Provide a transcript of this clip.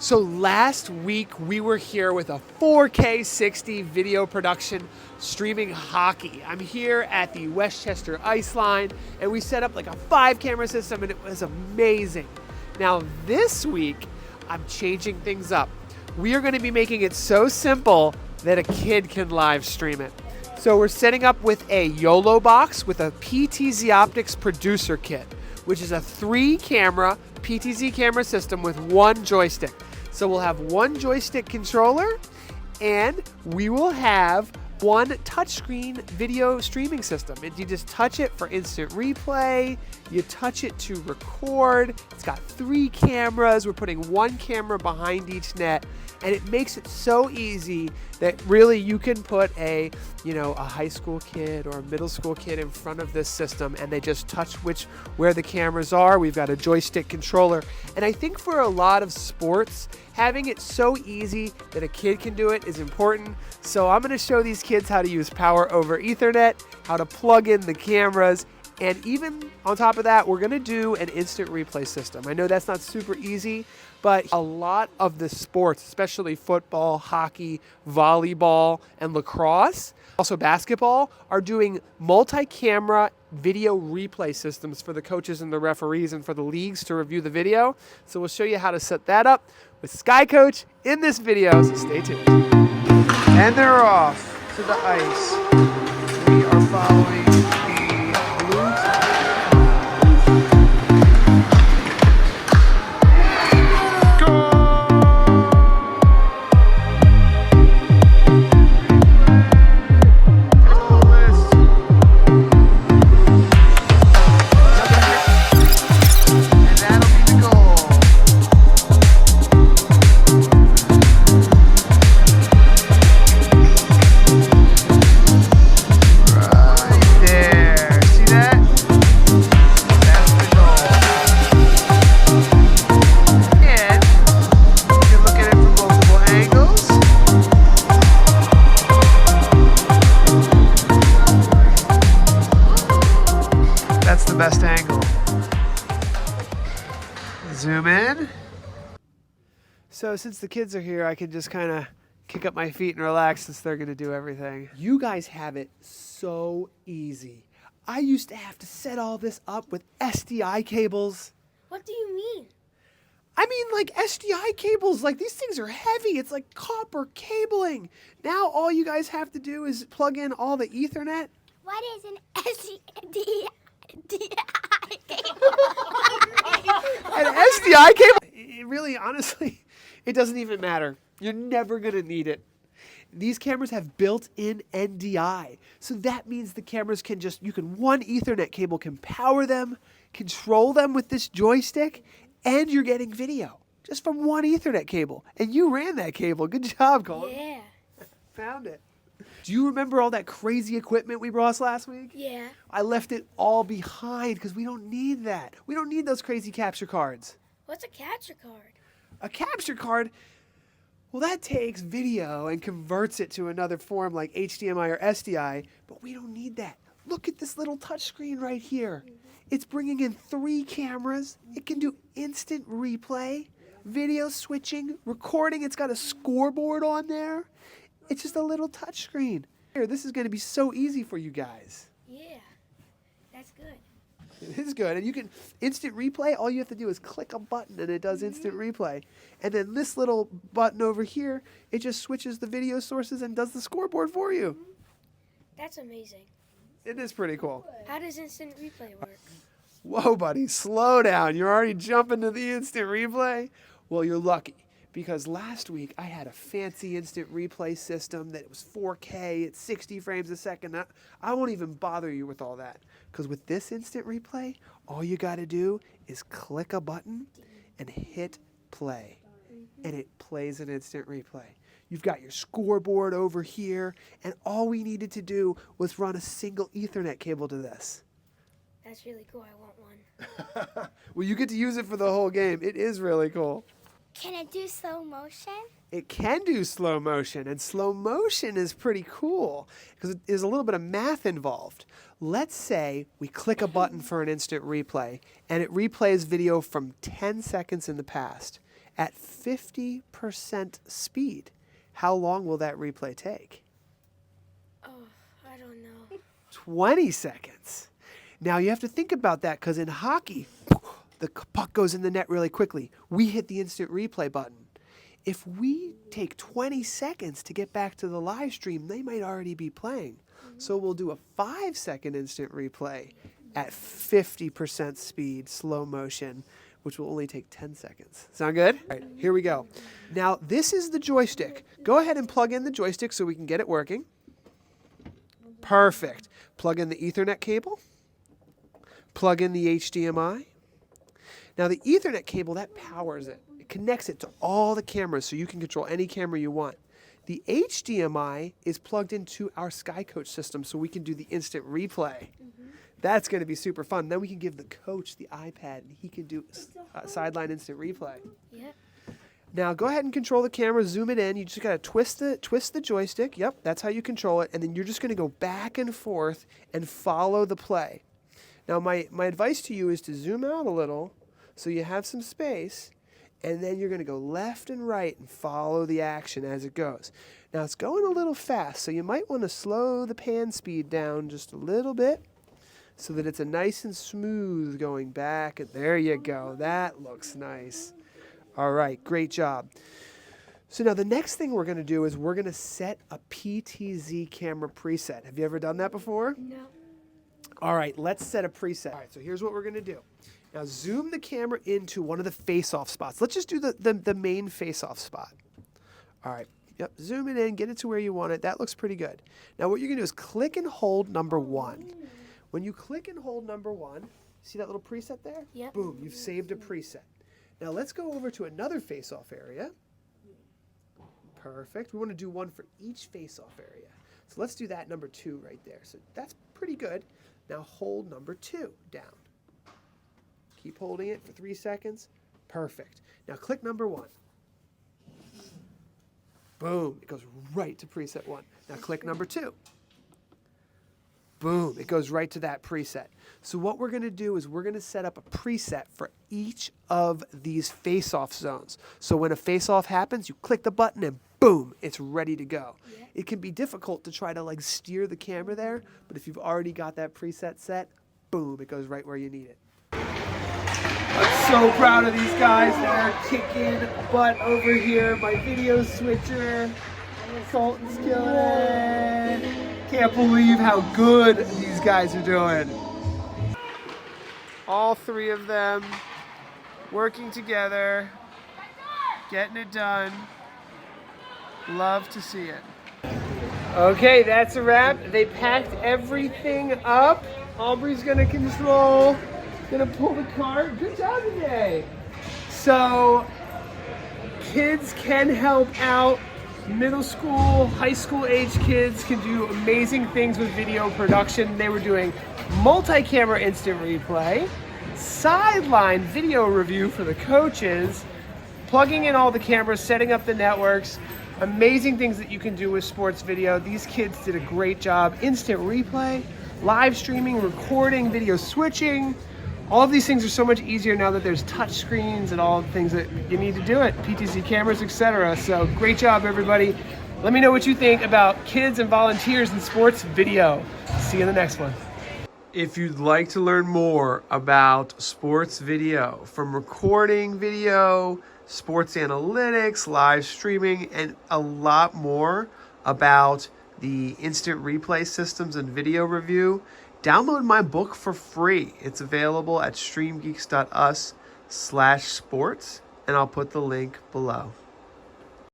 So last week we were here with a 4K 60 video production streaming hockey. I'm here at the Westchester Ice Line and we set up like a 5-camera system and it was amazing. Now this week I'm changing things up. We are going to be making it so simple that a kid can live stream it. So we're setting up with a YoloBox with a PTZOptics producer kit, which is a 3-camera PTZ camera system with 1 joystick. So we'll have 1 joystick controller and we will have 1 touchscreen video streaming system. And you just touch it for instant replay, you touch it to record. It's got 3 cameras. We're putting 1 camera behind each net, and it makes it so easy that really you can put a high school kid or a middle school kid in front of this system and they just touch where the cameras are. We've got a joystick controller. And I think for a lot of sports, having it so easy that a kid can do it is important. So I'm going to show these kids how to use power over Ethernet, how to plug in the cameras, and even on top of that, we're going to do an instant replay system. I know that's not super easy, but a lot of the sports, especially football, hockey, volleyball, and lacrosse, also basketball, are doing multi-camera video replay systems for the coaches and the referees and for the leagues to review the video. So we'll show you how to set that up with SkyCoach in this video, so stay tuned. And they're off to the ice. We are following the blue best angle. Zoom in. So since the kids are here, I can just kind of kick up my feet and relax since they're going to do everything. You guys have it so easy. I used to have to set all this up with SDI cables. What do you mean? I mean like SDI cables, like these things are heavy. It's like copper cabling. Now all you guys have to do is plug in all the Ethernet. What is an SDI? An SDI cable? It really, honestly, it doesn't even matter. You're never going to need it. These cameras have built-in NDI. So that means the cameras can one Ethernet cable can power them, control them with this joystick, and you're getting video just from 1 Ethernet cable. And you ran that cable. Good job, Colin. Yeah. Found it. Do you remember all that crazy equipment we brought last week? Yeah. I left it all behind because we don't need that. We don't need those crazy capture cards. What's a capture card? A capture card, well, that takes video and converts it to another form like HDMI or SDI, but we don't need that. Look at this little touchscreen right here. It's bringing in 3 cameras. It can do instant replay, video switching, recording. It's got a scoreboard on there. It's just a little touch screen. Here, this is going to be so easy for you guys. Yeah, that's good. It is good. And you can instant replay. All you have to do is click a button and it does instant replay. And then this little button over here, it just switches the video sources and does the scoreboard for you. That's amazing. It is pretty cool. How does instant replay work? Whoa, buddy, slow down. You're already jumping to the instant replay? Well, you're lucky. Because last week I had a fancy instant replay system that was 4K at 60 frames a second. I won't even bother you with all that. Because with this instant replay, all you got to do is click a button and hit play. And it plays an instant replay. You've got your scoreboard over here. And all we needed to do was run a single Ethernet cable to this. That's really cool. I want one. Well, you get to use it for the whole game. It is really cool. Can it do slow motion? It can do slow motion, and slow motion is pretty cool because there's a little bit of math involved. Let's say we click a button for an instant replay, and it replays video from 10 seconds in the past. at 50% speed. How long will that replay take? Oh, I don't know. 20 seconds. Now you have to think about that because in hockey, the puck goes in the net really quickly. We hit the instant replay button. If we take 20 seconds to get back to the live stream, they might already be playing. So we'll do a 5-second instant replay at 50% speed, slow motion, which will only take 10 seconds. Sound good? All right, here we go. Now, this is the joystick. Go ahead and plug in the joystick so we can get it working. Perfect. Plug in the Ethernet cable. Plug in the HDMI. Now, the Ethernet cable, that powers it. It connects it to all the cameras so you can control any camera you want. The HDMI is plugged into our SkyCoach system so we can do the instant replay. That's going to be super fun. Then we can give the coach the iPad and he can do Sideline instant replay. Yep. Now go ahead and control the camera, zoom it in. You just got to twist the joystick. Yep, that's how you control it. And then you're just going to go back and forth and follow the play. Now my advice to you is to zoom out a little so you have some space. And then you're going to go left and right and follow the action as it goes. Now it's going a little fast, so you might want to slow the pan speed down just a little bit so that it's a nice and smooth going back. And there you go. That looks nice. All right, great job. So now the next thing we're going to do is we're going to set a PTZ camera preset. Have you ever done that before? No. All right, let's set a preset. All right, so here's what we're going to do. Now zoom the camera into one of the face-off spots. Let's just do the main face-off spot. All right, yep, zoom it in, get it to where you want it. That looks pretty good. Now what you're gonna do is click and hold number 1. When you click and hold number 1, see that little preset there? Yep. Boom, you've saved a preset. Now let's go over to another face-off area. Perfect, we wanna do one for each face-off area. So let's do that number 2 right there. So that's pretty good. Now hold number 2 down. Keep holding it for 3 seconds. Perfect. Now click number 1. Boom. It goes right to preset 1. Now click number 2. Boom. It goes right to that preset. So what we're going to do is we're going to set up a preset for each of these face-off zones. So when a face-off happens, you click the button and boom, it's ready to go. Yeah. It can be difficult to try to like steer the camera there, but if you've already got that preset set, boom, it goes right where you need it. I'm so proud of these guys that are kicking butt over here. My video switcher, Colton's killing it. Can't believe how good these guys are doing. All 3 of them working together, getting it done. Love to see it. Okay, that's a wrap. They packed everything up. Aubrey's gonna control. Gonna pull the cart. Good job today. So kids can help out. Middle school, high school age kids can do amazing things with video production. They were doing multi-camera instant replay, sideline video review for the coaches, plugging in all the cameras, setting up the networks, amazing things that you can do with sports video. These kids did a great job. Instant replay, live streaming, recording, video switching. All of these things are so much easier now that there's touch screens and all the things that you need to do it, PTZ cameras, etc. So great job, everybody. Let me know what you think about kids and volunteers in sports video. See you in the next one. If you'd like to learn more about sports video, from recording video, sports analytics, live streaming, and a lot more about the instant replay systems and video review, download my book for free. It's available at streamgeeks.us/sports, and I'll put the link below.